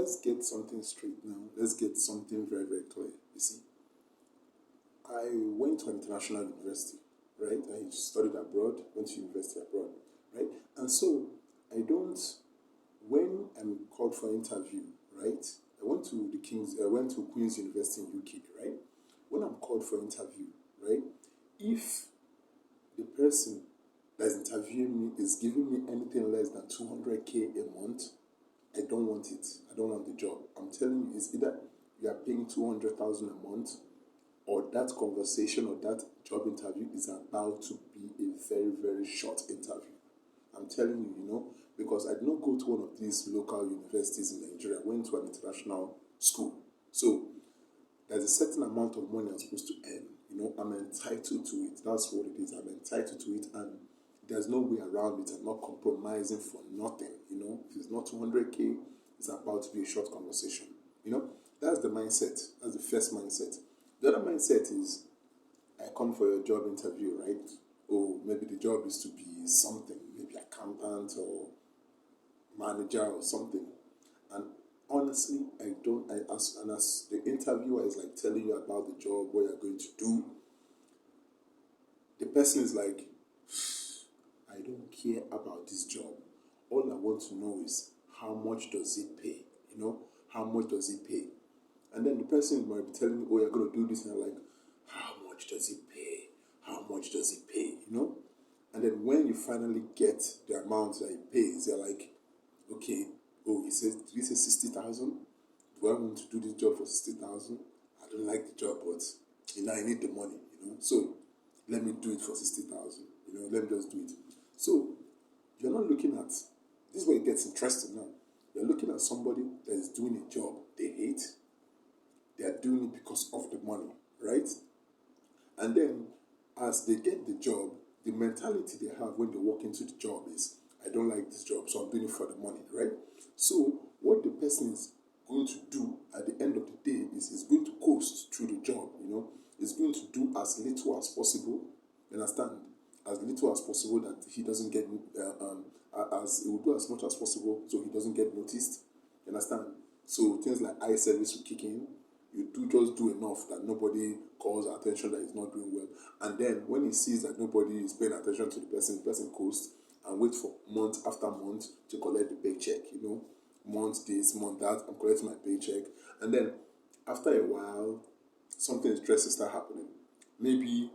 let's get something straight now. Let's get something very, very clear. You see, I went to an international university, right? I studied abroad, went to university abroad, right? And so I don't, when I'm called for interview, right? I went to Queen's University in UK, right? When I'm called for interview, right? If the person that's interviewing me is giving me anything less than 200K a month, I don't want it. I don't want the job. I'm telling you, it's either you are paying 200,000 a month, or that conversation or that job interview is about to be a very, very short interview. I'm telling you, because I did not go to one of these local universities in Nigeria. I went to an international school. So there's a certain amount of money I'm supposed to earn. I'm entitled to it. That's what it is. I'm entitled to it, and there's no way around it. I'm not compromising for nothing. If it's not 200K, it's about to be a short conversation. That's the mindset. That's the first mindset. The other mindset is, I come for a job interview, right? Or maybe the job is to be something, maybe accountant or manager or something. And honestly, as the interviewer is like telling you about the job, what you're going to do, the person is like, I don't care about this job. All I want to know is, how much does it pay? How much does it pay? And then the person might be telling me, oh, you're going to do this. And I'm like, how much does it pay? How much does it pay? And then when you finally get the amount that it pays, they're like, okay, did he say 60,000? Do I want to do this job for 60,000? I don't like the job, but, I need the money, So let me do it for 60,000. Let me just do it. So you're not looking at, this is where it gets interesting now. You're looking at somebody that is doing a job they hate. They are doing it because of the money, right? And then as they get the job, the mentality they have when they walk into the job is, I don't like this job, so I'm doing it for the money, right? So what the person is going to do at the end of the day is he's going to coast through the job, He's going to do as little as possible, you understand? As little as possible that he doesn't get, as he will do as much as possible so he doesn't get noticed, you understand? So things like eye service will kick in. You just do enough that nobody calls attention that he's not doing well. And then when he sees that nobody is paying attention to the person coasts and waits for month after month to collect the paycheck, month this, month that, I'm collecting my paycheck. And then after a while, something interesting start happening. Maybe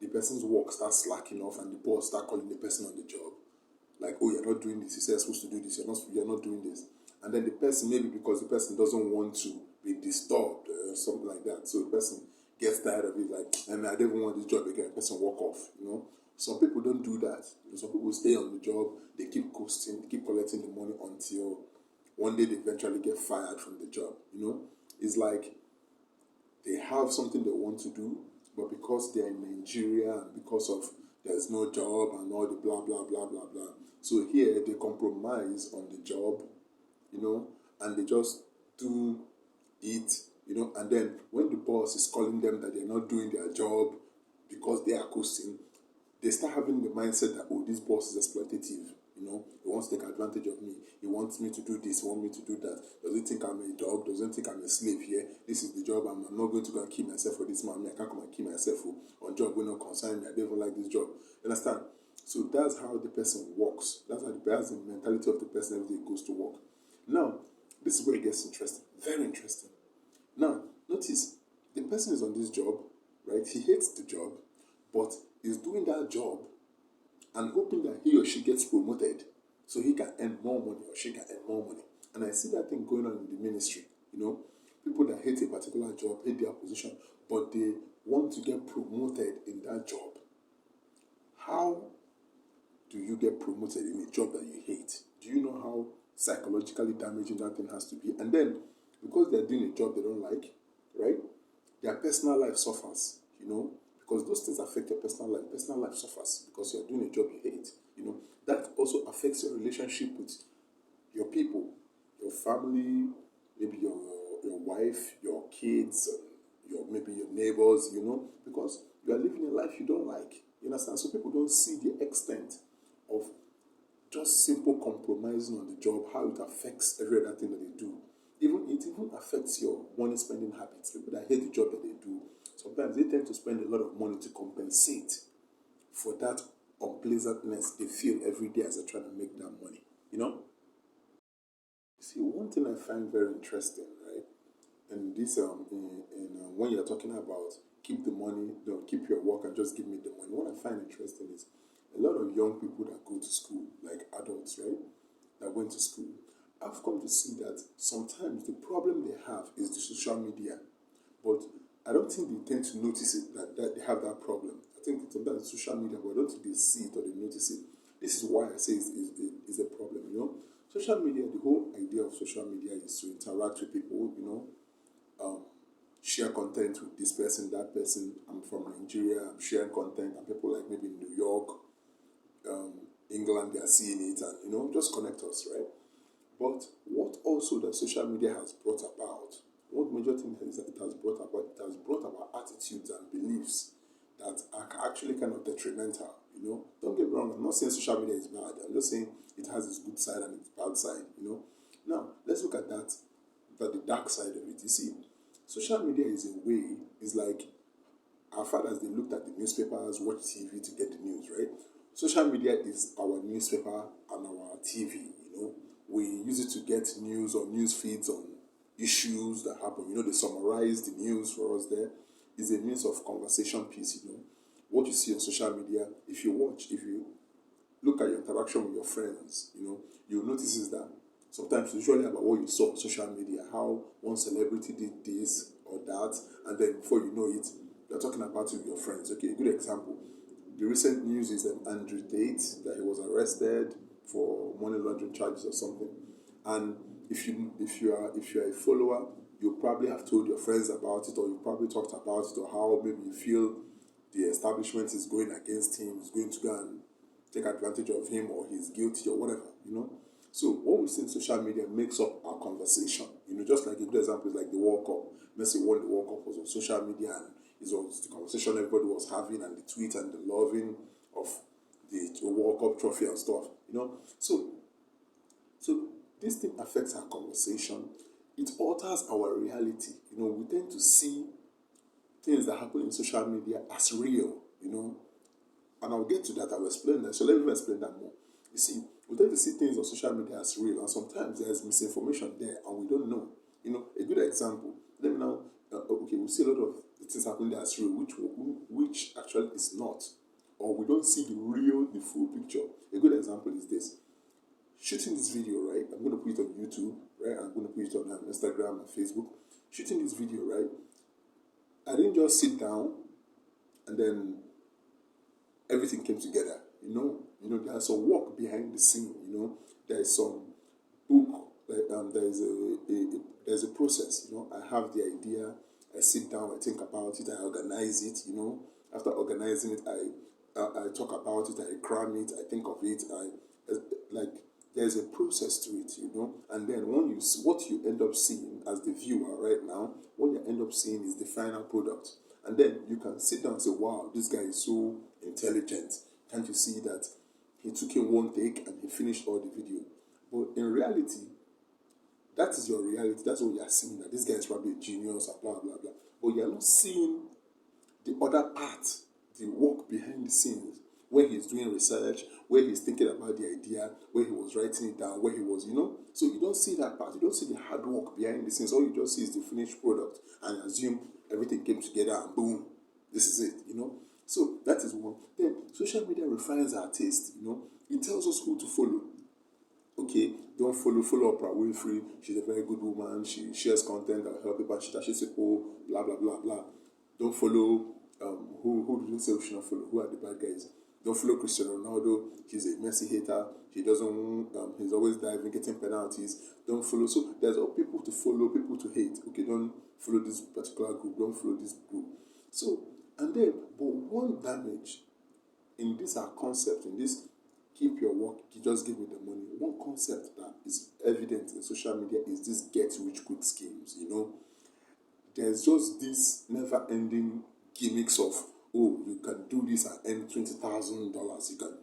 the person's work starts slacking off and the boss start calling the person on the job. Like, oh, you're not doing this. You said you're supposed to do this. You're not doing this. And then the person, maybe because the person doesn't want to be disturbed or something like that, so the person gets tired of it, like, I don't even want this job again. The person walk off, Some people don't do that. Some people stay on the job, they keep coasting, they keep collecting the money until one day they eventually get fired from the job, It's like they have something they want to do, but because they're in Nigeria and because of there's no job and all the blah, blah, blah, blah, blah. So here they compromise on the job, and they just do it, and then when the boss is calling them that they're not doing their job because they are coasting, they start having the mindset that, oh, this boss is exploitative, he wants to take advantage of me, he wants me to do this, he wants me to do that, does he think I'm a dog, does he think I'm a slave here, this is the job, I'm not going to go and kill myself for this man, I can't come and kill myself on job will not concern me, I don't even like this job, you understand? So that's how the person works, that's the mentality of the person every day goes to work. Now, this is where it gets interesting, very interesting. Now, notice, the person is on this job, right? He hates the job, but he's doing that job and hoping that he or she gets promoted so he can earn more money or she can earn more money. And I see that thing going on in the ministry, People that hate a particular job, hate their position, but they want to get promoted in that job. How do you get promoted in a job that you hate? Do you know how psychologically damaging that thing has to be? And then, because they're doing a job they don't like, right? Their personal life suffers, because those things affect your personal life. Personal life suffers because you're doing a job you hate, That also affects your relationship with your people, your family, maybe your wife, your kids, maybe your neighbors, because you are living a life you don't like. You understand? So people don't see the extent of just simple compromising on the job, how it affects every other thing that they do. it even affects your money spending habits. People that hate the job that they do, sometimes they tend to spend a lot of money to compensate for that unpleasantness they feel every day as they're trying to make that money. You know? See, one thing I find very interesting, right? And this when you're talking about keep the money, don't keep your work and just give me the money. What I find interesting is a lot of young people that go to school, like adults, right? That went to school. I've come to see that sometimes the problem they have is the social media. But I don't think they tend to notice it that they have that problem. I think sometimes it's social media, but I don't think they see it or they notice it. This is why I say it's a problem, you know. Social media, the whole idea of social media is to interact with people, you know, share content with this person, that person. I'm from Nigeria, I'm sharing content, and people like maybe in New York, England, they are seeing it, and you know, just connect us, right? But what also the social media has brought about, what major thing is that it has brought about attitudes and beliefs that are actually kind of detrimental. You know, don't get me wrong. I'm not saying social media is bad. I'm just saying it has its good side and its bad side. You know. Now let's look at the dark side of it. You see, social media is a way. Is like our fathers. They looked at the newspapers, watched TV to get the news. Right. Social media is our newspaper and our TV. You know, we use it to get news or news feeds on issues that happen. You know, they summarize the news for us there. It's a means of conversation piece, you know. What you see on social media, if you look at your interaction with your friends, you know, you'll notice is that sometimes it's usually about what you saw on social media, how one celebrity did this or that, and then before you know it, you're talking about it with your friends. Okay, a good example. The recent news is Andrew Tate, that he was arrested for money laundering charges or something. And if you are a follower, you probably have told your friends about it, or you probably talked about it, or how maybe you feel the establishment is going against him, is going to go and take advantage of him, or he's guilty, or whatever, you know. So what we see in social media makes up our conversation. You know, just like a good example is like the World Cup. Messi won the World Cup was on social media, and it was the conversation everybody was having, and the tweet and the loving of the World Cup trophy and stuff. You know, so this thing affects our conversation. It alters our reality. You know, we tend to see things that happen in social media as real, you know. And I'll get to that, I'll explain that. So let me explain that more. You see, we tend to see things on social media as real, and sometimes there's misinformation there and we don't know. You know, a good example, let me now, okay, we see a lot of things happening there as real, which actually is not. Or we don't see the full picture. A good example is this. Shooting this video, right? I'm going to put it on YouTube, right? I'm going to put it on Instagram and Facebook. Shooting this video, right? I didn't just sit down and then everything came together. You know, there's some work behind the scene. You know, there's some book. There's a process. You know, I have the idea. I sit down. I think about it. I organize it. You know, after organizing it, I talk about it. I cram it. I think of it. There's a process to it, you know, and then what you end up seeing as the viewer right now, what you end up seeing is the final product, and then you can sit down and say, "Wow, this guy is so intelligent. Can't you see that he took in one take and he finished all the video?" But in reality, that is your reality. That's what you are seeing. That this guy is probably a genius, and blah blah blah. But you are not seeing the other part, the work behind the scenes, where he's doing research, where he's thinking about the idea, where he was writing it down, where he was, you know. So you don't see that part. You don't see the hard work behind the scenes. All you just see is the finished product and assume everything came together and boom, this is it, you know. So that is one. Then social media refines our taste, you know. It tells us who to follow. Okay, don't follow Oprah Winfrey. She's a very good woman. She shares content that will help people. She touches people. Blah blah blah blah. Don't follow who do you say we should not follow? Who are the bad guys? Don't follow Cristiano Ronaldo. He's a Messi hater. He doesn't. He's always diving, getting penalties. Don't follow. So there's all people to follow, people to hate. Okay, don't follow this particular group. Don't follow this group. So and then, but one damage in this our concept, in this keep your work, you just give me the money. One concept that is evident in social media is this get rich quick schemes. You know, there's just this never ending gimmicks of, oh, you can do this and earn $20,000. You can